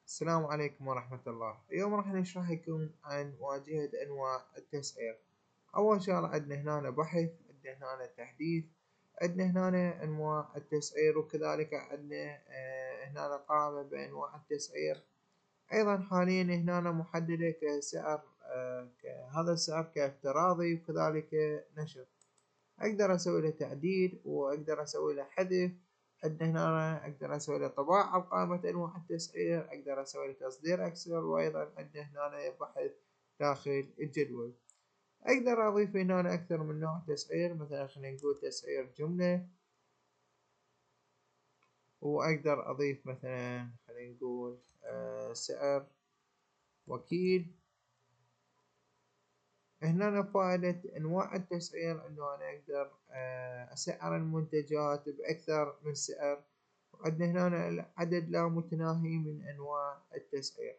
السلام عليكم ورحمة الله. اليوم راح نشرح لكم عن واجهة أنواع التسعير. أول شغلة عندنا هنا بحث، عندنا هنا تحديث، عندنا هنا أنواع التسعير، وكذلك عندنا هنا قائمة بأنواع التسعير. أيضا حاليا هنا محددة كسعر، هذا السعر كافتراضي وكذلك نشر. أقدر أسوي له تعديل وأقدر أسوي له حذف. عندنا هنا أقدر أسوي له طباعة على قائمة أنواع التسعير، أقدر أسوي له تصدير أكسل، وأيضا عندنا هنا بحث داخل الجدول. أقدر أضيف هنا أكثر من نوع تسعير، مثلا خلينا نقول تسعير جملة، وأقدر أضيف مثلا خلينا نقول سعر وكيل. هنا فائدة أنواع التسعير إنه أنا أقدر أسعر المنتجات بأكثر من سعر، وعندنا هنا عدد لا متناهي من أنواع التسعير.